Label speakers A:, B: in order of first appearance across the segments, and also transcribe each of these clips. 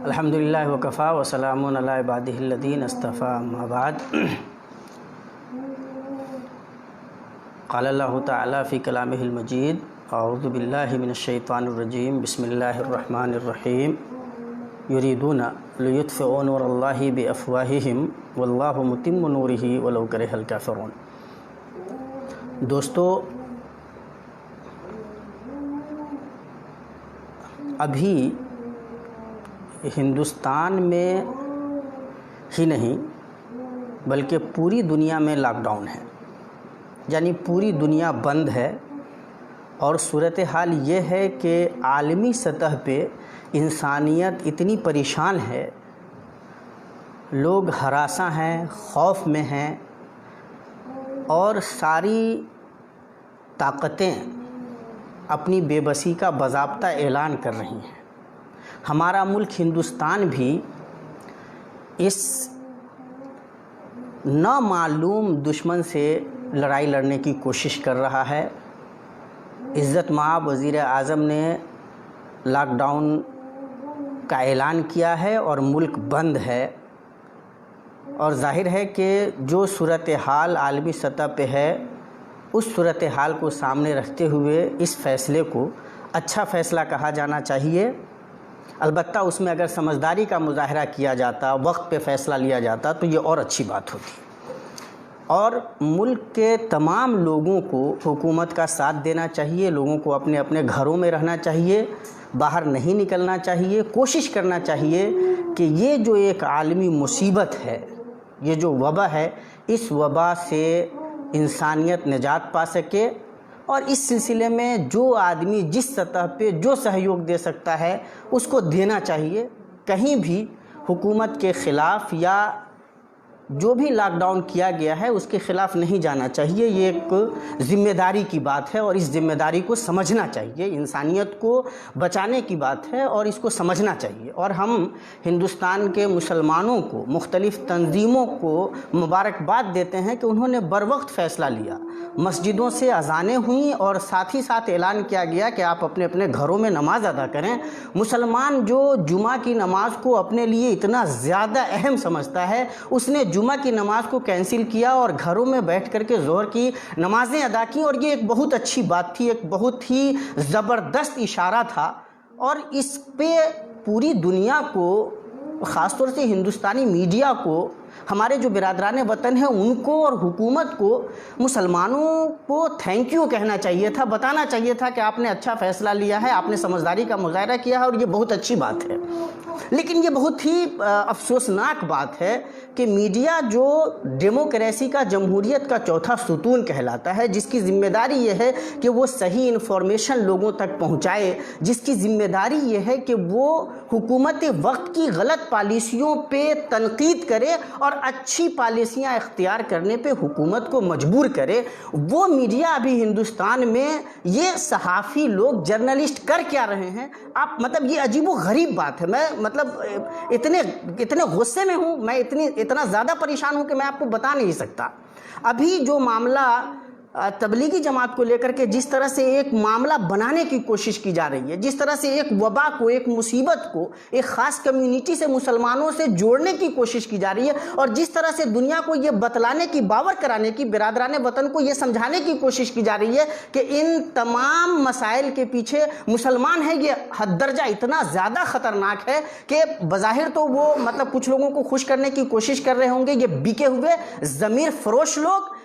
A: الحمدللہ وکفا وسلام علی عبادہ الذین اصطفیٰ اما بعد قال اللہ تعالی فی کلامہ المجید اعوذ باللہ من الشیطان الرجیم بسم اللہ الرحمن الرحیم یریدون لیطفئوا نور اللہ بافواہہم واللہ متم نورہ ولو کرہ الکافرون۔ دوستو، ابھی ہندوستان میں ہی نہیں بلکہ پوری دنیا میں لاک ڈاؤن ہے، یعنی پوری دنیا بند ہے، اور صورتحال یہ ہے کہ عالمی سطح پہ انسانیت اتنی پریشان ہے، لوگ ہراساں ہیں، خوف میں ہیں، اور ساری طاقتیں اپنی بے بسی کا باضابطہ اعلان کر رہی ہیں۔ ہمارا ملک ہندوستان بھی اس نامعلوم دشمن سے لڑائی لڑنے کی کوشش کر رہا ہے۔ عزت مآب وزیر اعظم نے لاک ڈاؤن کا اعلان کیا ہے اور ملک بند ہے، اور ظاہر ہے کہ جو صورتحال عالمی سطح پہ ہے اس صورتحال کو سامنے رکھتے ہوئے اس فیصلے کو اچھا فیصلہ کہا جانا چاہیے۔ البتہ اس میں اگر سمجھداری کا مظاہرہ کیا جاتا، وقت پہ فیصلہ لیا جاتا تو یہ اور اچھی بات ہوتی، اور ملک کے تمام لوگوں کو حکومت کا ساتھ دینا چاہیے، لوگوں کو اپنے اپنے گھروں میں رہنا چاہیے، باہر نہیں نکلنا چاہیے، کوشش کرنا چاہیے کہ یہ جو ایک عالمی مصیبت ہے، یہ جو وبا ہے، اس وبا سے انسانیت نجات پا سکے، اور اس سلسلے میں جو آدمی جس سطح پہ جو سہیوگ دے سکتا ہے اس کو دینا چاہیے۔ کہیں بھی حکومت کے خلاف یا جو بھی لاک ڈاؤن کیا گیا ہے اس کے خلاف نہیں جانا چاہیے۔ یہ ایک ذمہ داری کی بات ہے اور اس ذمہ داری کو سمجھنا چاہیے، انسانیت کو بچانے کی بات ہے اور اس کو سمجھنا چاہیے۔ اور ہم ہندوستان کے مسلمانوں کو، مختلف تنظیموں کو مبارکباد دیتے ہیں کہ انہوں نے بروقت فیصلہ لیا، مسجدوں سے اذانیں ہوئیں اور ساتھ ہی ساتھ اعلان کیا گیا کہ آپ اپنے اپنے گھروں میں نماز ادا کریں۔ مسلمان جو جمعہ کی نماز کو اپنے لیے اتنا زیادہ اہم سمجھتا ہے، اس نے جمعہ کی نماز کو کینسل کیا اور گھروں میں بیٹھ کر کے ظہر کی نمازیں ادا کی، اور یہ ایک بہت اچھی بات تھی، ایک بہت ہی زبردست اشارہ تھا، اور اس پہ پوری دنیا کو، خاص طور سے ہندوستانی میڈیا کو، ہمارے جو برادران وطن ہیں ان کو اور حکومت کو، مسلمانوں کو تھینک یو کہنا چاہیے تھا، بتانا چاہیے تھا کہ آپ نے اچھا فیصلہ لیا ہے، آپ نے سمجھداری کا مظاہرہ کیا ہے اور یہ بہت اچھی بات ہے۔ لیکن یہ بہت ہی افسوسناک بات ہے کہ میڈیا جو ڈیموکریسی کا، جمہوریت کا چوتھا ستون کہلاتا ہے، جس کی ذمہ داری یہ ہے کہ وہ صحیح انفارمیشن لوگوں تک پہنچائے، جس کی ذمہ داری یہ ہے کہ وہ حکومت وقت کی غلط پالیسیوں پہ تنقید کرے اور اچھی پالیسیاں اختیار کرنے پہ حکومت کو مجبور کرے، وہ میڈیا ابھی ہندوستان میں، یہ صحافی لوگ، جرنلسٹ کر کیا رہے ہیں؟ آپ مطلب یہ عجیب و غریب بات ہے۔ میں مطلب اتنے غصے میں ہوں، میں اتنا زیادہ پریشان ہوں کہ میں آپ کو بتا نہیں سکتا۔ ابھی جو معاملہ تبلیغی جماعت کو لے کر کے جس طرح سے ایک معاملہ بنانے کی کوشش کی جا رہی ہے، جس طرح سے ایک وبا کو، ایک مصیبت کو ایک خاص کمیونٹی سے، مسلمانوں سے جوڑنے کی کوشش کی جا رہی ہے، اور جس طرح سے دنیا کو یہ بتلانے کی، باور کرانے کی، برادران وطن کو یہ سمجھانے کی کوشش کی جا رہی ہے کہ ان تمام مسائل کے پیچھے مسلمان ہیں، یہ حد درجہ اتنا زیادہ خطرناک ہے کہ بظاہر تو وہ مطلب کچھ لوگوں کو خوش کرنے کی کوشش کر رہے ہوں گے، یہ بکے ہوئے ضمیر فروش لوگ،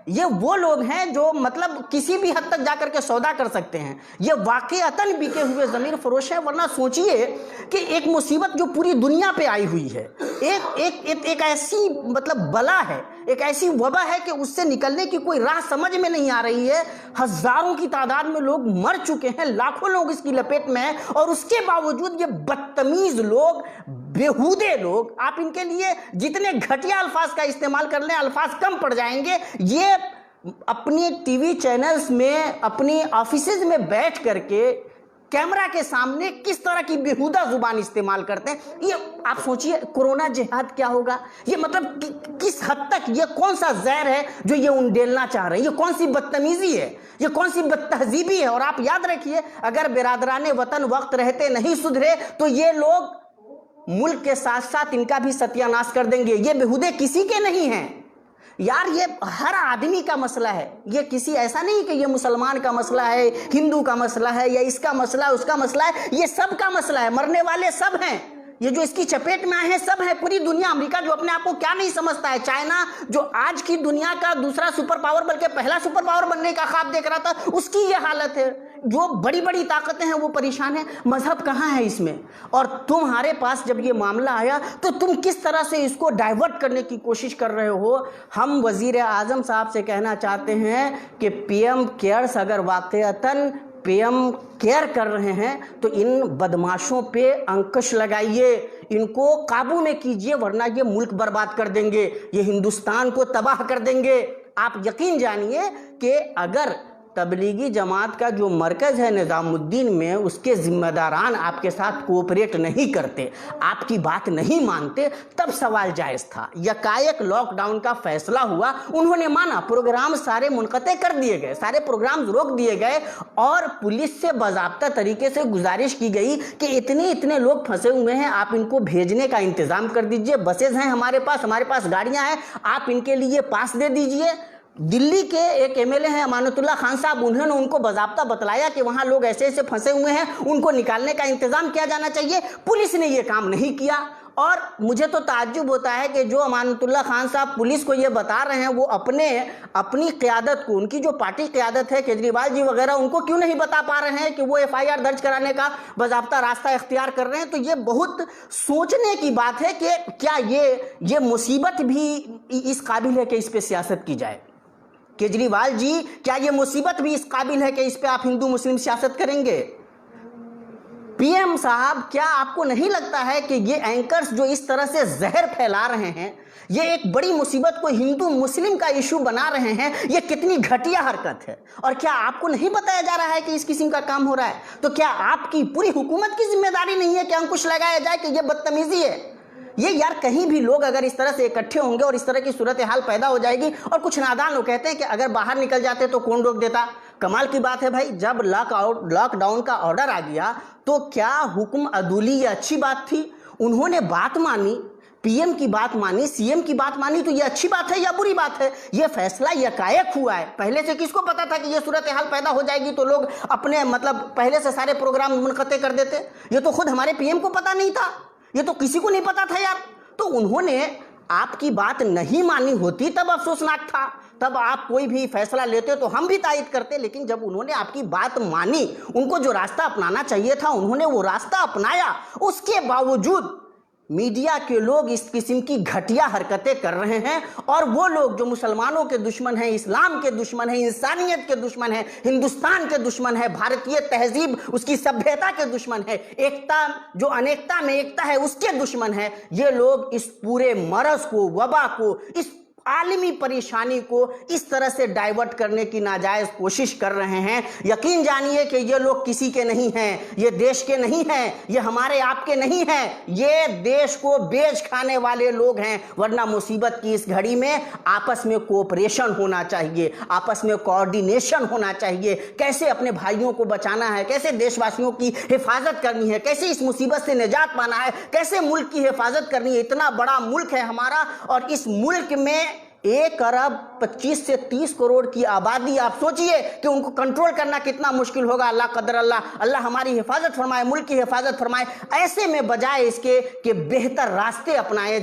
A: یہ وہ لوگ ہیں جو مطلب کسی بھی حد تک جا کر کے سودا کر سکتے ہیں، یہ واقعتاً بکے ہوئے ضمیر فروش ہیں۔ ورنہ سوچئے کہ ایک مصیبت جو پوری دنیا پہ آئی ہوئی ہے، ایک ایسی مطلب بلا ہے، ایک ایسی وبا ہے کہ اس سے نکلنے کی کوئی راہ سمجھ میں نہیں آ رہی ہے، ہزاروں کی تعداد میں لوگ مر چکے ہیں، لاکھوں لوگ اس کی لپیٹ میں ہیں، اور اس کے باوجود یہ بدتمیز لوگ، بیہودے لوگ، آپ ان کے لیے جتنے گھٹیا الفاظ کا استعمال کر لیں الفاظ کم پڑ جائیں گے، یہ اپنی ٹی وی چینلز میں، اپنی آفیسز میں بیٹھ کر کے کیمرہ کے سامنے کس طرح کی بیہودہ زبان استعمال کرتے ہیں۔ یہ آپ سوچئے کرونا جہاد کیا ہوگا، یہ مطلب کس حد تک یہ کون سا زہر ہے جو یہ انڈیلنا چاہ رہے ہیں، یہ کون سی بدتمیزی ہے، یہ کون سی بد تہذیبی ہے۔ اور آپ یاد رکھیے اگر برادران وطن وقت رہتے نہیں سدھرے تو یہ لوگ मुल्क के साथ साथ इनका भी सत्यानाश कर देंगे। ये बेहुदे किसी के नहीं हैं यार, ये हर आदमी का मसला है। ये किसी ऐसा नहीं कि ये मुसलमान का मसला है, हिंदू का मसला है, या इसका मसला है, उसका मसला है। ये सब का मसला है। मरने वाले सब हैं, ये जो इसकी चपेट में आए हैं सब है। पूरी दुनिया, अमेरिका जो अपने आप को क्या नहीं समझता है, चाइना जो आज की दुनिया का दूसरा सुपर पावर बल्कि पहला सुपर पावर बनने का ख्वाब देख रहा था, उसकी ये हालत है। जो बड़ी बड़ी ताकतें हैं वो परेशान है। मजहब कहाँ है इसमें? और तुम्हारे पास जब ये मामला आया तो तुम किस तरह से इसको डाइवर्ट करने की कोशिश कर रहे हो? हम वजीर आजम साहब से कहना चाहते हैं कि पीएम केयर्स अगर वाकईतन पीएम केयर कर रहे हैं तो इन बदमाशों पे अंकुश लगाइए, इनको काबू में कीजिए, वरना ये मुल्क बर्बाद कर देंगे, ये हिंदुस्तान को तबाह कर देंगे। आप यकीन जानिए कि अगर तबलीगी जमात का जो मरकज़ है निज़ामुद्दीन में, उसके ज़िम्मेदारान आपके साथ कोऑपरेट नहीं करते, आपकी बात नहीं मानते, तब सवाल जायज़ था। यकायक लॉकडाउन का फैसला हुआ, उन्होंने माना, प्रोग्राम सारे मुनक़ते कर दिए गए, सारे प्रोग्राम रोक दिए गए और पुलिस से बाज़ाब्ता तरीके से गुजारिश की गई कि इतने लोग फंसे हुए हैं, आप इनको भेजने का इंतज़ाम कर दीजिए। बसेज़ हैं हमारे पास गाड़ियाँ हैं, आप इनके लिए पास दे दीजिए। दिल्ली के एक एमएलए हैं अमानतुल्लाह खान साहब, उन्होंने उनको बाज़ाब्ता बतलाया कि वहाँ लोग ऐसे फंसे हुए हैं, उनको निकालने का इंतज़ाम किया जाना चाहिए। पुलिस ने ये काम नहीं किया। और मुझे तो ताज्जुब होता है कि जो अमानतुल्लाह खान साहब पुलिस को ये बता रहे हैं, वो अपनी क़यादत को, उनकी जो पार्टी क़यादत है, केजरीवाल जी वगैरह, उनको क्यों नहीं बता पा रहे हैं कि वो एफआईआर दर्ज कराने का बाज़ाब्ता रास्ता इख्तियार कर रहे हैं। तो ये बहुत सोचने की बात है कि क्या ये मुसीबत भी इस काबिल है कि इस पर सियासत की जाए? केजरीवाल जी, क्या ये मुसीबत भी इस काबिल है कि इस पे आप हिंदू मुस्लिम सियासत करेंगे? पीएम साहब, क्या आपको नहीं लगता है कि ये एंकर्स जो इस तरह से जहर फैला रहे हैं, ये एक बड़ी मुसीबत को हिंदू मुस्लिम का इशू बना रहे हैं, ये कितनी घटिया हरकत है? और क्या आपको नहीं बताया जा रहा है कि इस किस्म का काम हो रहा है? तो क्या आपकी पूरी हुकूमत की जिम्मेदारी नहीं है कि अंकुश लगाया जाए कि ये बदतमीजी है? ये यार, कहीं भी लोग अगर इस तरह से इकट्ठे होंगे और इस तरह की सूरत हाल पैदा हो जाएगी, और कुछ नादान लोग कहते हैं कि अगर बाहर निकल जाते तो कौन रोक देता। कमाल की बात है भाई, जब लॉकडाउन का ऑर्डर आ गया तो क्या हुक्म अदूली ये अच्छी बात थी? उन्होंने बात मानी, पीएम की बात मानी, सीएम की बात मानी, तो ये अच्छी बात है या बुरी बात है? ये फैसला यकायक हुआ है। पहले से किसको पता था कि ये सूरत हाल पैदा हो जाएगी तो लोग अपने पहले से सारे प्रोग्राम मुनक़ते कर देते? ये तो खुद हमारे पीएम को पता नहीं था, ये तो किसी को नहीं पता था यार। तो उन्होंने आपकी बात नहीं मानी होती तब अफसोसनाक था, तब आप कोई भी फैसला लेते तो हम भी तायद करते। लेकिन जब उन्होंने आपकी बात मानी, उनको जो रास्ता अपनाना चाहिए था उन्होंने वो रास्ता अपनाया, उसके बावजूद मीडिया के लोग इस किस्म की घटिया हरकतें कर रहे हैं। और वो लोग जो मुसलमानों के दुश्मन हैं, इस्लाम के दुश्मन हैं, इंसानियत के दुश्मन हैं, हिंदुस्तान के दुश्मन है, भारतीय तहजीब उसकी सभ्यता के दुश्मन है, एकता जो अनेकता में एकता है उसके दुश्मन है, ये लोग इस पूरे मरज को, वबा को, इस आलमी परेशानी को इस तरह से डाइवर्ट करने की नाजायज कोशिश कर रहे हैं। यकीन जानिए कि ये लोग किसी के नहीं हैं, ये देश के नहीं हैं, ये हमारे आपके नहीं हैं, ये देश को बेच खाने वाले लोग हैं। वरना मुसीबत की इस घड़ी में आपस में कोऑपरेशन होना चाहिए, आपस में कोऑर्डिनेशन होना चाहिए। कैसे अपने भाइयों को बचाना है, कैसे देशवासियों की हिफाजत करनी है, कैसे इस मुसीबत से निजात पाना है, कैसे मुल्क की हिफाजत करनी है। इतना बड़ा मुल्क है हमारा, और इस मुल्क में 1 अरब 25 से 30 करोड़ की आबादी। आप सोचिए कि उनको कंट्रोल करना कितना मुश्किल होगा। अल्लाह कदर अल्लाह हमारी हिफाजत फरमाए, मुल्क की हिफाजत फरमाए। ऐसे में बजाय इसके कि बेहतर रास्ते अपनाए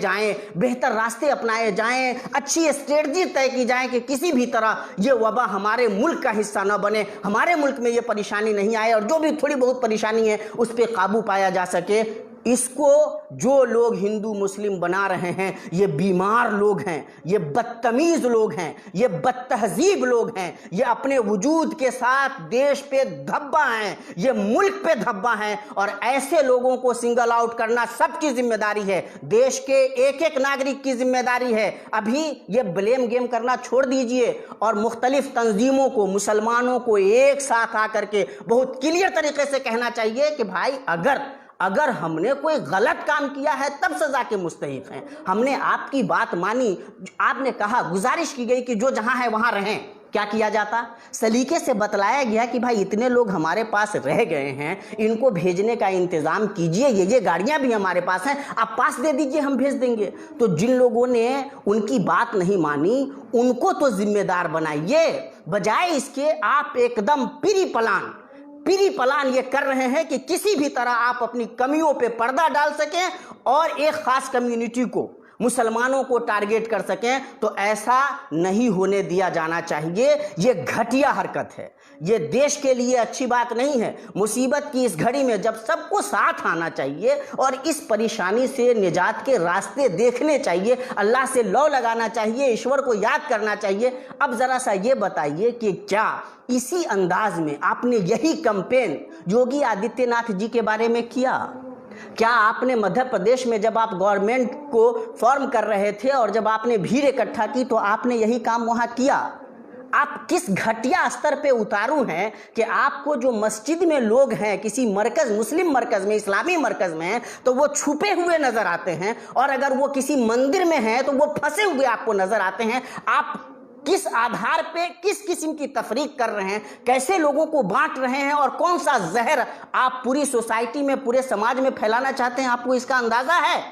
A: जाएं, अच्छी स्ट्रेटजी तय की जाए कि किसी भी तरह ये वबा हमारे मुल्क का हिस्सा न बने, हमारे मुल्क में ये परेशानी नहीं आए, और जो भी थोड़ी बहुत परेशानी है उस पर काबू पाया जा सके। इसको जो लोग हिंदू मुस्लिम बना रहे हैं, ये बीमार लोग हैं, ये बदतमीज लोग हैं, ये बदतहजीब लोग हैं, ये अपने वजूद के साथ देश पे धब्बा हैं, ये मुल्क पे धब्बा हैं। और ऐसे लोगों को सिंगल आउट करना सबकी जिम्मेदारी है, देश के एक एक नागरिक की जिम्मेदारी है। अभी ये ब्लेम गेम करना छोड़ दीजिए और मुख्तलिफ तंजीमों को, मुसलमानों को एक साथ आकर के बहुत क्लियर तरीके से कहना चाहिए कि भाई अगर हमने कोई गलत काम किया है तब सजा के मुस्तहिक हैं। हमने आपकी बात मानी, आपने कहा, गुजारिश की गई कि जो जहां है वहां रहें, क्या किया जाता? सलीके से बतलाया गया कि भाई इतने लोग हमारे पास रह गए हैं, इनको भेजने का इंतजाम कीजिए, ये गाड़ियां भी हमारे पास हैं, आप पास दे दीजिए, हम भेज देंगे। तो जिन लोगों ने उनकी बात नहीं मानी उनको तो जिम्मेदार बनाइए, बजाय इसके आप एकदम पीरी पलान ये कर रहे हैं कि किसी भी तरह आप अपनी कमियों पे पर्दा डाल सकें और एक खास कम्युनिटी को, मुसलमानों को टारगेट कर सकें। तो ऐसा नहीं होने दिया जाना चाहिए। ये घटिया हरकत है, ये देश के लिए अच्छी बात नहीं है। मुसीबत की इस घड़ी में जब सबको साथ आना चाहिए और इस परेशानी से निजात के रास्ते देखने चाहिए, अल्लाह से लौ लगाना चाहिए, ईश्वर को याद करना चाहिए। अब जरा सा ये बताइए कि क्या इसी अंदाज में आपने यही कैंपेन योगी आदित्यनाथ जी के बारे में किया? क्या आपने मध्य प्रदेश में जब आप गवर्नमेंट को फॉर्म कर रहे थे और जब आपने भीड़ इकट्ठा की तो आपने यही काम वहां किया? आप किस घटिया स्तर पे उतारू हैं कि आपको जो मस्जिद में लोग हैं, किसी मरकज, मुस्लिम मरकज में, इस्लामी मरकज में हैं, तो वो छुपे हुए नजर आते हैं, और अगर वो किसी मंदिर में हैं तो वो फंसे हुए आपको नजर आते हैं। आप किस आधार पे किस किस्म की तफरीक कर रहे हैं, कैसे लोगों को बांट रहे हैं और कौन सा जहर आप पूरी सोसाइटी में, पूरे समाज में फैलाना चाहते हैं, आपको इसका अंदाजा है?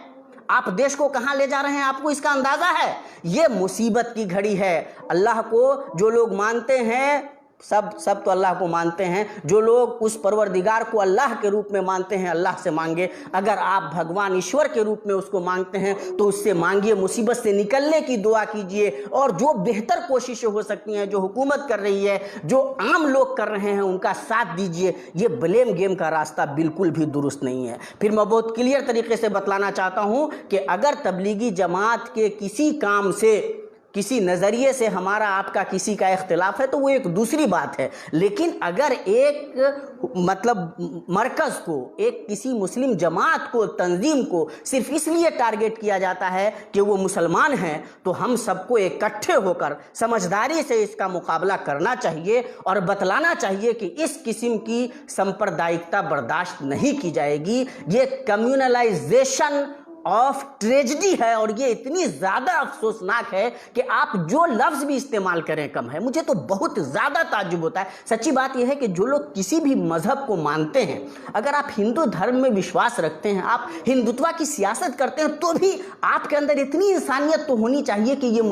A: आप देश को कहां ले जा रहे हैं, आपको इसका अंदाजा है? ये मुसीबत की घड़ी है। अल्लाह को जो लोग मानते हैं, सब तो अल्लाह को मानते हैं, जो लोग उस परवरदिगार को अल्लाह के रूप में मानते हैं, अल्लाह से मांगे। अगर आप भगवान ईश्वर के रूप में उसको मांगते हैं तो उससे मांगिए, मुसीबत से निकलने की दुआ कीजिए, और जो बेहतर कोशिशें हो सकती हैं, जो हुकूमत कर रही है, जो आम लोग कर रहे हैं, उनका साथ दीजिए। ये ब्लेम गेम का रास्ता बिल्कुल भी दुरुस्त नहीं है। फिर मैं बहुत क्लियर तरीके से बतलाना चाहता हूं कि अगर तबलीगी जमात के किसी काम से, किसी नज़रिए से हमारा आपका किसी का इख्तिलाफ है तो वो एक दूसरी बात है, लेकिन अगर एक मतलब मरकज़ को, एक किसी मुस्लिम जमात को, तंजीम को सिर्फ इसलिए टारगेट किया जाता है कि वो मुसलमान हैं, तो हम सबको इकट्ठे होकर समझदारी से इसका मुकाबला करना चाहिए और बतलाना चाहिए कि इस किस्म की सांप्रदायिकता बर्दाश्त नहीं की जाएगी। ये कम्युनलाइजेशन ऑफ ट्रेजेडी है, और ये इतनी ज़्यादा अफसोसनाक है कि आप जो लफ्ज़ भी इस्तेमाल करें कम है। मुझे तो बहुत ज़्यादा ताज्जुब होता है। सच्ची बात यह है कि जो लोग किसी भी मज़हब को मानते हैं, अगर आप हिंदू धर्म में विश्वास रखते हैं, आप हिंदुत्व की सियासत करते हैं, तो भी आपके अंदर इतनी इंसानियत तो होनी चाहिए कि ये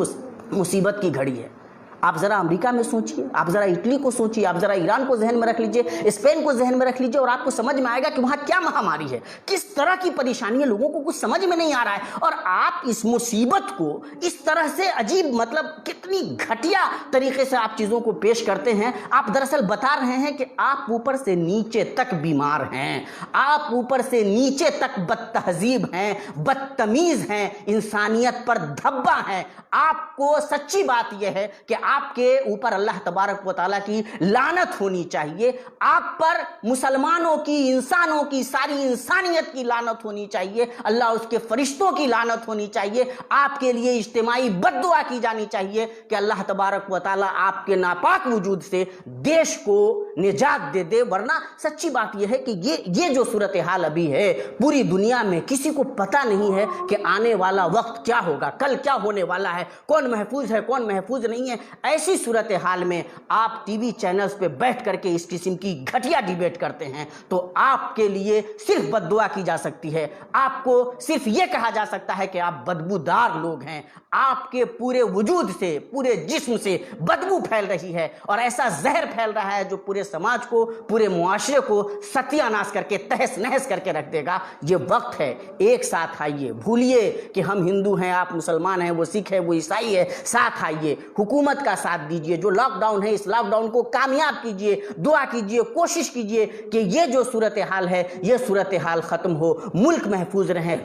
A: मुसीबत की घड़ी है। आप ज़रा अमेरिका में सोचिए, आप ज़रा इटली को सोचिए, आप ज़रा ईरान को जहन में रख लीजिए, स्पेन को जहन में रख लीजिए, और आपको समझ में आएगा कि वहाँ क्या महामारी है, किस तरह की परेशानी है, लोगों को कुछ समझ में नहीं आ रहा है। और आप इस मुसीबत को इस तरह से अजीब, मतलब कितनी घटिया तरीके से आप चीज़ों को पेश करते हैं। आप दरअसल बता रहे हैं कि आप ऊपर से नीचे तक बीमार हैं, आप ऊपर से नीचे तक बदतहजीब हैं, बदतमीज़ हैं, इंसानियत पर धब्बा हैं। आपको सच्ची बात यह है कि आपके ऊपर अल्लाह तबारक व तआला की लानत होनी चाहिए, आप पर मुसलमानों की, इंसानों की, सारी इंसानियत की लानत होनी चाहिए, अल्लाह उसके फरिश्तों की लानत होनी चाहिए। आपके लिए इज्तिमाई बद्दुआ की जानी चाहिए कि अल्लाह तबारक व तआला आपके नापाक वजूद से देश को निजात दे दे। वरना सच्ची बात यह है कि ये जो सूरत हाल अभी है पूरी दुनिया में, किसी को पता नहीं है कि आने वाला वक्त क्या होगा, कल क्या होने वाला है, कौन महफूज है, कौन महफूज नहीं है। ऐसी सूरत हाल में आप टीवी चैनल्स पे बैठ करके इस किस्म की घटिया डिबेट करते हैं तो आपके लिए सिर्फ बद्दुआ की जा सकती है। आपको सिर्फ ये कहा जा सकता है कि आप बदबूदार लोग हैं, आपके पूरे वजूद से, पूरे जिस्म से बदबू फैल रही है, और ऐसा जहर फैल रहा है जो पूरे समाज को, पूरे मुआशरे को सत्यानाश करके, तहस नहस करके रख देगा। ये वक्त है, एक साथ आइए, भूलिए कि हम हिंदू हैं, आप मुसलमान हैं, वो सिख है, वो ईसाई है, साथ आइए, हुकूमत का साथ दीजिए, जो लॉकडाउन है इस लॉकडाउन को कामयाब कीजिए, दुआ कीजिए, कोशिश कीजिए कि ये जो सूरत हाल है ये सूरत हाल ख़त्म हो, मुल्क महफूज रहे,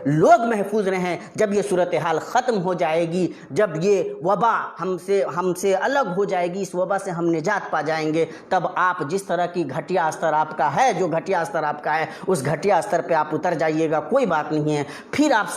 A: लोग महफूज रहें। जब ये सूरत हाल ख़त्म हो जाएगी, जब ये वबा हमसे अलग हो जाएगी, इस वबा से हम निजात पा जाएंगे, तब आप जिस तरह की घटिया स्तर आपका है, जो घटिया स्तर आपका है, उस घटिया स्तर पे आप उतर जाइएगा, कोई बात नहीं है। फिर आप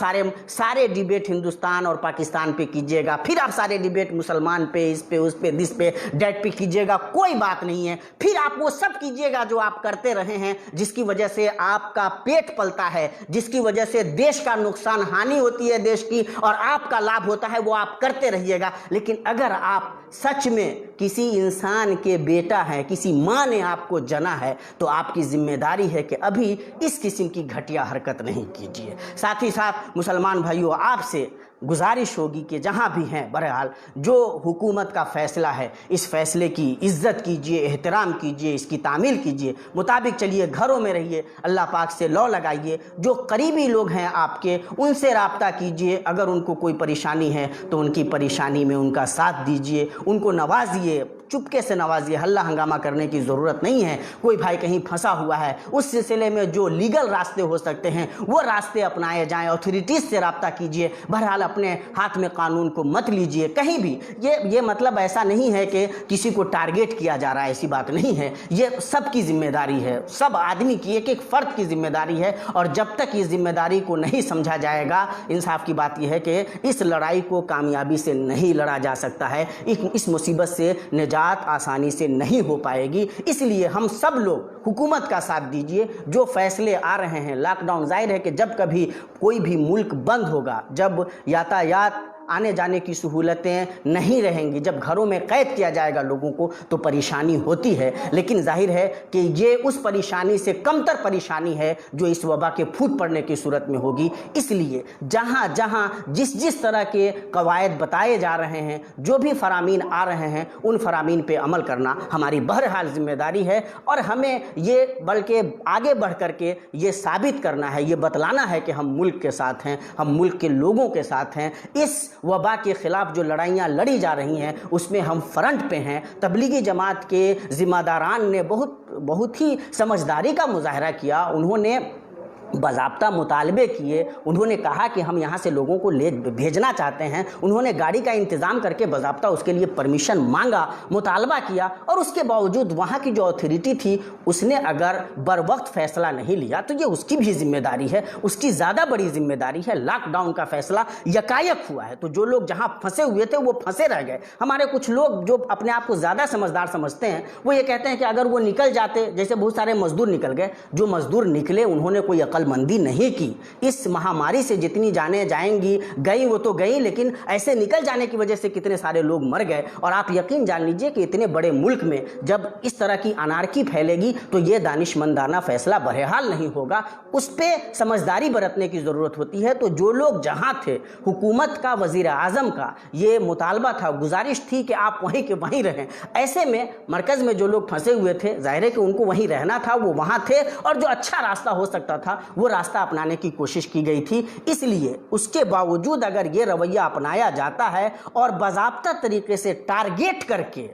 A: सारे डिबेट हिंदुस्तान और पाकिस्तान पे कीजिएगा, फिर आप सारे डिबेट मुसलमान पे, इस पे, उस पे, दिस पे, डेट पे कीजिएगा, कोई बात नहीं है। फिर आप वो सब कीजिएगा जो आप करते रहे हैं, जिसकी वजह से आपका पेट पलता है, जिसकी वजह से देश का नुकसान हानि होती है देश की और आपका लाभ होता है, वो आप करते रहिएगा। लेकिन अगर आप सच में किसी इंसान के बेटा हैं, किसी माँ ने आपको जना है, तो आपकी जिम्मेदारी है कि अभी इस किस्म की घटिया हरकत नहीं कीजिए। साथ ही साथ मुसलमान भाइयों, आपसे गुजारिश होगी कि जहाँ भी हैं, बहरहाल जो हुकूमत का फ़ैसला है, इस फ़ैसले की इज़्ज़त कीजिए, एहतराम कीजिए, इसकी तामील कीजिए, मुताबिक चलिए, घरों में रहिए, अल्लाह पाक से लौ लगाइए। जो करीबी लोग हैं आपके, उनसे राब्ता कीजिए। अगर उनको कोई परेशानी है तो उनकी परेशानी में उनका साथ दीजिए, उनको नवाजिए, चुपके से नवाजिए। हल्ला हंगामा करने की ज़रूरत नहीं है। कोई भाई कहीं फंसा हुआ है, उस सिलसिले में जो लीगल रास्ते हो सकते हैं वो रास्ते अपनाए जाएं। अथॉरिटीज़ से राब्ता कीजिए। बहरहाल अपने हाथ में कानून को मत लीजिए कहीं भी। ये मतलब ऐसा नहीं है कि किसी को टारगेट किया जा रहा है, ऐसी बात नहीं है। ये सबकी जिम्मेदारी है, सब आदमी की, एक एक फ़र्द की जिम्मेदारी है। और जब तक इस जिम्मेदारी को नहीं समझा जाएगा, इंसाफ की बात यह है कि इस लड़ाई को कामयाबी से नहीं लड़ा जा सकता है। इस मुसीबत से निजात आसानी से नहीं हो पाएगी। इसलिए हम सब लोग हुकूमत का साथ दीजिए। जो फैसले आ रहे हैं, लॉकडाउन, जाहिर है कि जब कभी कोई भी मुल्क बंद होगा, जब यातायात आने जाने की सहूलतें नहीं रहेंगी, जब घरों में कैद किया जाएगा लोगों को, तो परेशानी होती है। लेकिन जाहिर है कि ये उस परेशानी से कमतर परेशानी है जो इस वबा के फूट पड़ने की सूरत में होगी। इसलिए जहाँ जहाँ जिस तरह के कवायद बताए जा रहे हैं, जो भी फरामीन आ रहे हैं, उन फरामीन पे अमल करना हमारी बहरहाल जिम्मेदारी है। और हमें ये बल्कि आगे बढ़ कर के ये साबित करना है, ये बतलाना है कि हम मुल्क के साथ हैं, हम मुल्क के लोगों के साथ हैं। इस वबा के ख़िलाफ़ जो लड़ाइयाँ लड़ी जा रही हैं, उसमें हम फ्रंट पे हैं। तबलीगी जमात के ज़िम्मेदारान ने बहुत ही समझदारी का मुजाहरा किया। उन्होंने बाज़ाब्ता मुतालबे किए। उन्होंने कहा कि हम यहाँ से लोगों को भेजना चाहते हैं। उन्होंने गाड़ी का इंतज़ाम करके बाज़ाब्ता उसके लिए परमिशन मांगा, मुतालबा किया। और उसके बावजूद वहाँ की जो अथॉरिटी थी, उसने अगर बर वक्त फ़ैसला नहीं लिया तो ये उसकी भी जिम्मेदारी है, उसकी ज़्यादा बड़ी जिम्मेदारी है। लॉकडाउन का फ़ैसला यकायक हुआ है, तो जो लोग जहाँ फंसे हुए थे वो फंसे रह गए। हमारे कुछ लोग जो अपने आप को ज़्यादा समझदार समझते हैं, वो ये कहते हैं कि अगर वो निकल जाते, जैसे बहुत सारे मज़दूर निकल गए, जो मज़दूर निकले उन्होंने कोई अक्लमंदी नहीं की। इस महामारी से जितनी जानें जाएंगी गई वो तो गई, लेकिन ऐसे निकल जाने की वजह से कितने सारे लोग मर गए। और आप यकीन जान लीजिए कि इतने बड़े मुल्क में जब इस तरह की अनारकी फैलेगी तो ये दानिशमंदाना फैसला बहरहाल नहीं होगा, उस पर समझदारी बरतने की ज़रूरत होती है। तो जो लोग जहाँ थे, हुकूमत का, वज़ीर आज़म का ये मुतालबा था, गुजारिश थी कि आप वहीं के वहीं रहें। ऐसे में मरकज़ में जो लोग फंसे हुए थे, ज़ाहिर है कि उनको वहीं रहना था, वो वहाँ थे। और जो अच्छा रास्ता हो सकता था वो रास्ता अपनाने की कोशिश की गई थी। इसलिए उसके बावजूद अगर ये रवैया अपनाया जाता है और बाज़ाब्ता तरीके से टारगेट करके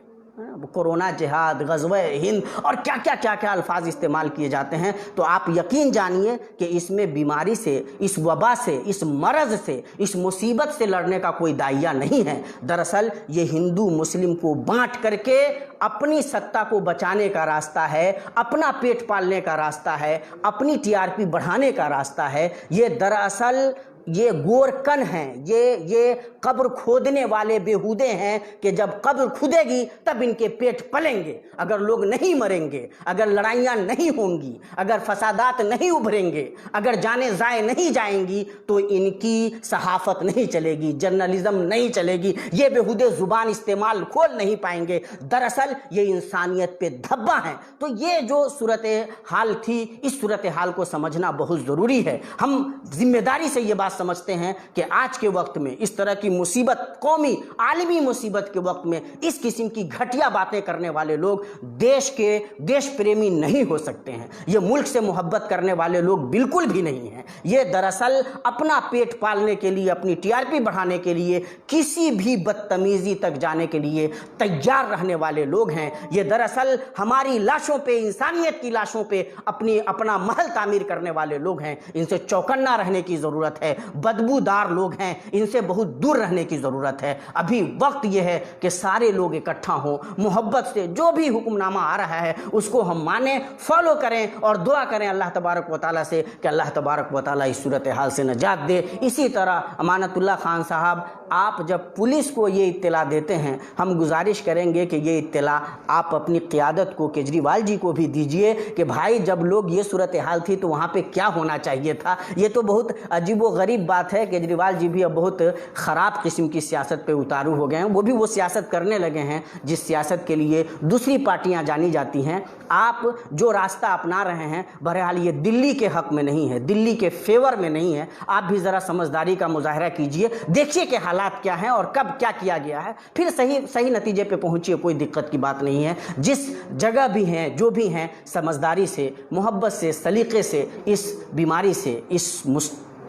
A: कोरोना जिहाद, ग़ज़वे हिंद और क्या अल्फाज इस्तेमाल किए जाते हैं, तो आप यकीन जानिए कि इसमें बीमारी से, इस वबा से, इस मरज़ से, इस मुसीबत से लड़ने का कोई दाइया नहीं है। दरअसल ये हिंदू मुस्लिम को बांट करके अपनी सत्ता को बचाने का रास्ता है, अपना पेट पालने का रास्ता है, अपनी टीआरपी बढ़ाने का रास्ता है। ये दरअसल ये गोरकन हैं, ये कब्र खोदने वाले बेहूदे हैं कि जब कब्र खुदेगी तब इनके पेट पलेंगे। अगर लोग नहीं मरेंगे, अगर लड़ाइयाँ नहीं होंगी, अगर फसादात नहीं उभरेंगे, अगर जाने ज़ाय नहीं जाएंगी, तो इनकी सहाफ़त नहीं चलेगी, जर्नलिज़म नहीं चलेगी, ये बेहूदे ज़ुबान इस्तेमाल खोल नहीं पाएंगे। दरअसल ये इंसानियत पे धब्बा है। तो ये जो सूरत हाल थी, इस सूरत हाल को समझना बहुत ज़रूरी है। हम जिम्मेदारी से ये बात समझते हैं कि आज के वक्त में इस तरह की मुसीबत, कौमी आलमी मुसीबत के वक्त में इस किस्म की घटिया बातें करने वाले लोग देश प्रेमी नहीं हो सकते हैं। ये मुल्क से मोहब्बत करने वाले लोग बिल्कुल भी नहीं हैं। ये दरअसल अपना पेट पालने के लिए, अपनी टीआरपी बढ़ाने के लिए, किसी भी बदतमीजी तक जाने के लिए तैयार रहने वाले लोग हैं। ये दरअसल हमारी लाशों पे, इंसानियत की लाशों पे अपना महल तामीर करने वाले लोग हैं। इनसे चौकन्ना रहने की ज़रूरत है। बदबूदार लोग हैं, इनसे बहुत दूर रहने की ज़रूरत है। अभी वक्त यह है कि सारे लोग इकट्ठा हों, मोहब्बत से जो भी हुक्मनामा आ रहा है उसको हम माने, फॉलो करें और दुआ करें अल्लाह तबारक व तआला से कि अल्लाह तबारक व तआला इस सूरत हाल से नजात दे। इसी तरह अमानतुल्लाह खान साहब, आप जब पुलिस को ये इत्तला देते हैं, हम गुजारिश करेंगे कि ये इत्तला आप अपनी क़ियादत को, केजरीवाल जी को भी दीजिए कि भाई जब लोग ये सूरत हाल थी तो वहाँ पे क्या होना चाहिए था। ये तो बहुत अजीब व गरीब बात है। केजरीवाल जी भी अब बहुत ख़राब किस्म की सियासत पे उतारू हो गए हैं। वो भी वो सियासत करने लगे हैं जिस सियासत के लिए दूसरी पार्टियां जानी जाती हैं। आप जो रास्ता अपना रहे हैं, बहरहाल ये दिल्ली के हक़ में नहीं है, दिल्ली के फेवर में नहीं है। आप भी ज़रा समझदारी का मुजाहरा कीजिए, देखिए कि हालात क्या हैं और कब क्या किया गया है, फिर सही नतीजे पे पहुंचिए। कोई दिक्कत की बात नहीं है। जिस जगह भी हैं, जो भी हैं, समझदारी से, मोहब्बत से, सलीके से इस बीमारी से, इस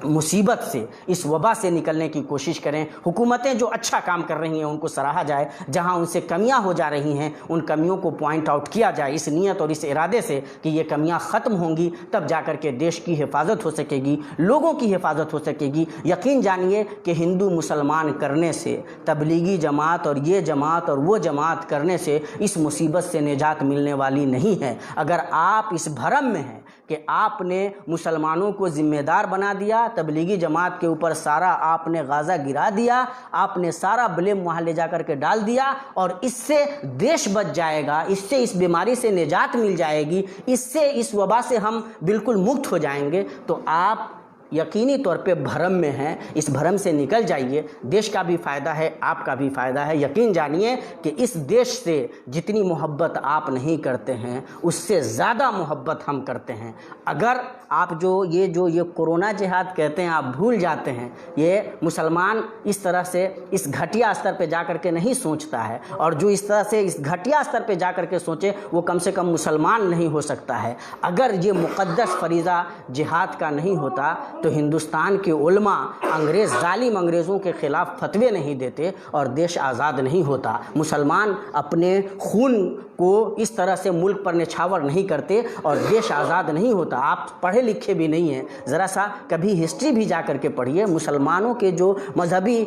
A: मुसीबत से, इस वबा से निकलने की कोशिश करें। हुकूमतें जो अच्छा काम कर रही हैं उनको सराहा जाए, जहां उनसे कमियां हो जा रही हैं उन कमियों को पॉइंट आउट किया जाए इस नीयत और इस इरादे से कि ये कमियां ख़त्म होंगी, तब जाकर के देश की हिफाजत हो सकेगी, लोगों की हिफाजत हो सकेगी। यकीन जानिए कि हिंदू मुसलमान करने से, तबलीगी जमात और ये जमात और वो जमात करने से इस मुसीबत से निजात मिलने वाली नहीं है। अगर आप इस भरम में हैं कि आपने मुसलमानों को ज़िम्मेदार बना दिया, तबलीगी जमात के ऊपर सारा आपने गाज़ा गिरा दिया, आपने सारा ब्लेम वहाँ ले जा कर के डाल दिया और इससे देश बच जाएगा, इससे इस बीमारी से निजात मिल जाएगी, इससे इस वबा से हम बिल्कुल मुक्त हो जाएंगे, तो आप यकीनी तौर पे भरम में हैं। इस भरम से निकल जाइए। देश का भी फ़ायदा है, आपका भी फ़ायदा है। यकीन जानिए कि इस देश से जितनी मोहब्बत आप नहीं करते हैं उससे ज़्यादा मोहब्बत हम करते हैं। अगर आप जो ये कोरोना जिहाद कहते हैं आप भूल जाते हैं, ये मुसलमान इस तरह से इस घटिया स्तर पे जा कर के नहीं सोचता है, और जो इस तरह से इस घटिया स्तर पे जा कर के सोचे वो कम से कम मुसलमान नहीं हो सकता है। अगर ये मुक़द्दस फरीज़ा जिहाद का नहीं होता तो हिंदुस्तान के उलमा जालिम अंग्रेज़ों के ख़िलाफ़ फतवे नहीं देते और देश आज़ाद नहीं होता। मुसलमान अपने खून को इस तरह से मुल्क पर निछावर नहीं करते और देश आज़ाद नहीं होता। आप पढ़े लिखे भी नहीं हैं, ज़रा सा कभी हिस्ट्री भी जा कर के पढ़िए। मुसलमानों के जो मजहबी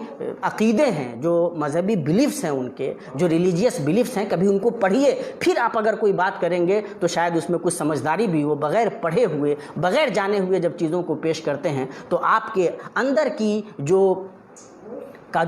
A: अक़ीदे हैं, जो मजहबी बिलीफ्स हैं, उनके जो रिलीजियस बिलीफ्स हैं, कभी उनको पढ़िए। फिर आप अगर कोई बात करेंगे तो शायद उसमें कुछ समझदारी भी हो। बग़ैर पढ़े हुए, बग़ैर जाने हुए जब चीज़ों को पेश करते हैं तो आपके अंदर की जो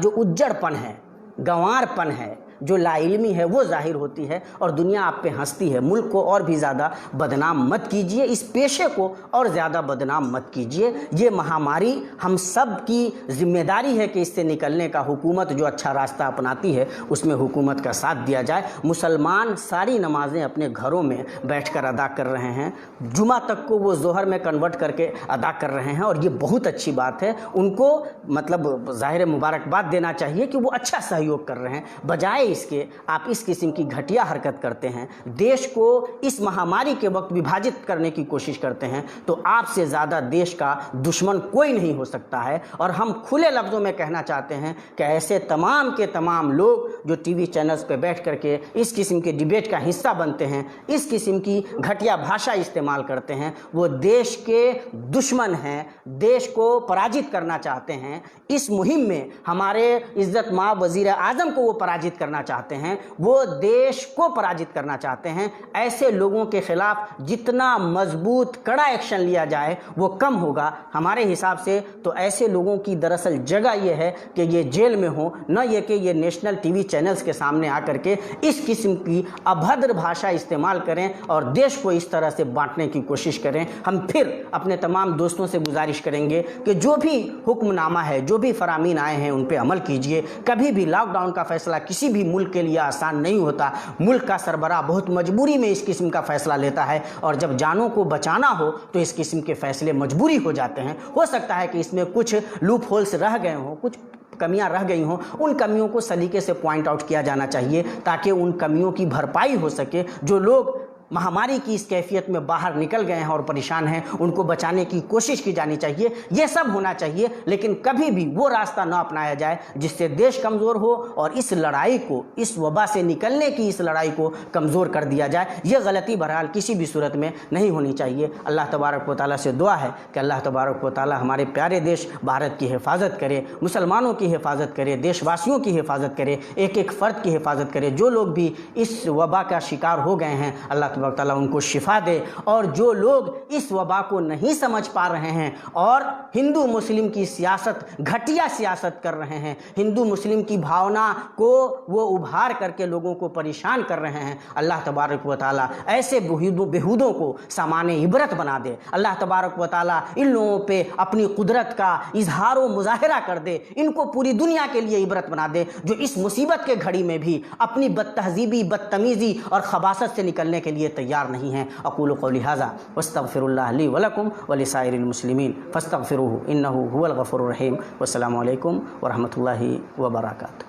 A: उज्जड़पन है, गंवारपन है, जो लाइल्मी है वो जाहिर होती है और दुनिया आप पे हंसती है। मुल्क को और भी ज़्यादा बदनाम मत कीजिए, इस पेशे को और ज़्यादा बदनाम मत कीजिए। ये महामारी हम सब की ज़िम्मेदारी है कि इससे निकलने का हुकूमत जो अच्छा रास्ता अपनाती है उसमें हुकूमत का साथ दिया जाए। मुसलमान सारी नमाज़ें अपने घरों में बैठकर अदा कर रहे हैं, जुमा तक को वो ज़ोहर में कन्वर्ट करके अदा कर रहे हैं और ये बहुत अच्छी बात है। उनको मतलब ज़ाहिर मुबारकबाद देना चाहिए कि वो अच्छा सहयोग कर रहे हैं। बजाय इसके आप इस किस्म की घटिया हरकत करते हैं, देश को इस महामारी के वक्त विभाजित करने की कोशिश करते हैं, तो आपसे ज़्यादा देश का दुश्मन कोई नहीं हो सकता है। और हम खुले लफ्ज़ों में कहना चाहते हैं कि ऐसे तमाम के तमाम लोग जो टीवी चैनल्स पे बैठ करके इस किस्म के डिबेट का हिस्सा बनते हैं, इस किस्म की घटिया भाषा इस्तेमाल करते हैं, वो देश के दुश्मन हैं, देश को पराजित करना चाहते हैं। इस मुहिम में हमारे इज़्ज़त माब वज़ीर आज़म को वो पराजित करना चाहते हैं, वो देश को पराजित करना चाहते हैं। ऐसे लोगों के खिलाफ जितना मजबूत कड़ा एक्शन लिया जाए वो कम होगा हमारे हिसाब से। तो ऐसे लोगों की दरअसल जगह ये है कि ये जेल में हो, न ये कि ये नेशनल टीवी चैनल्स के सामने आकर के इस किस्म की अभद्र भाषा इस्तेमाल करें और देश को इस तरह से बांटने की कोशिश करें। हम फिर अपने तमाम दोस्तों से गुजारिश करेंगे कि जो भी हुक्मनामा है, जो भी फरामीन आए हैं उन पर अमल कीजिए। कभी भी लॉकडाउन का फैसला किसी भी मुल्क के लिए आसान नहीं होता। मुल्क का सरबराह बहुत मजबूरी में इस किस्म का फैसला लेता है और जब जानों को बचाना हो तो इस किस्म के फैसले मजबूरी हो जाते हैं। हो सकता है कि इसमें कुछ लूप होल्स रह गए हों, कुछ कमियां रह गई हों, उन कमियों को सलीके से पॉइंट आउट किया जाना चाहिए ताकि उन कमियों की भरपाई हो सके। जो लोग महामारी की इस कैफियत में बाहर निकल गए हैं और परेशान हैं, उनको बचाने की कोशिश की जानी चाहिए। ये सब होना चाहिए, लेकिन कभी भी वो रास्ता न अपनाया जाए जिससे देश कमज़ोर हो और इस लड़ाई को, इस वबा से निकलने की इस लड़ाई को कमज़ोर कर दिया जाए। ये गलती बहरहाल किसी भी सूरत में नहीं होनी चाहिए। अल्लाह तबारक व तआला से दुआ है कि अल्लाह तबारक व तआला हमारे प्यारे देश भारत की हिफाजत करे, मुसलमानों की हिफाजत करे, देशवासियों की हिफाजत करे, एक एक फ़र्द की हिफाजत करे। जो लोग भी इस वबा का शिकार हो गए हैं, अल्लाह तबारक व तआला उनको शिफा दे, और जो लोग इस वबा को नहीं समझ पा रहे हैं और हिंदू मुस्लिम की सियासत, घटिया सियासत कर रहे हैं, हिंदू मुस्लिम की भावना को वो उभार करके लोगों को परेशान कर रहे हैं, अल्लाह तबारक व तआला ऐसे बेहूदों को सामाने इबरत बना दे। अल्लाह तबारक व तआला इन लोगों पे अपनी कुदरत का इजहार व मुजाहिरा कर दे, इनको पूरी दुनिया के लिए इबरत बना दे, जो इस मुसीबत के घड़ी में भी अपनी बदतहजीबी, बदतमीज़ी और खबासत से निकलने के लिए तैयार नहीं हैं। अक़ूलु क़ौली हाज़ा वस्तग़फ़िरुल्लाह ली व लकुम व लिसाइरिल मुस्लिमीन फ़स्तग़फ़िरूहु इन्नहु हुवल गफ़ूरुर रहीम। वस्सलामु अलैकुम व रहमतुल्लाहि व बरकातुहू।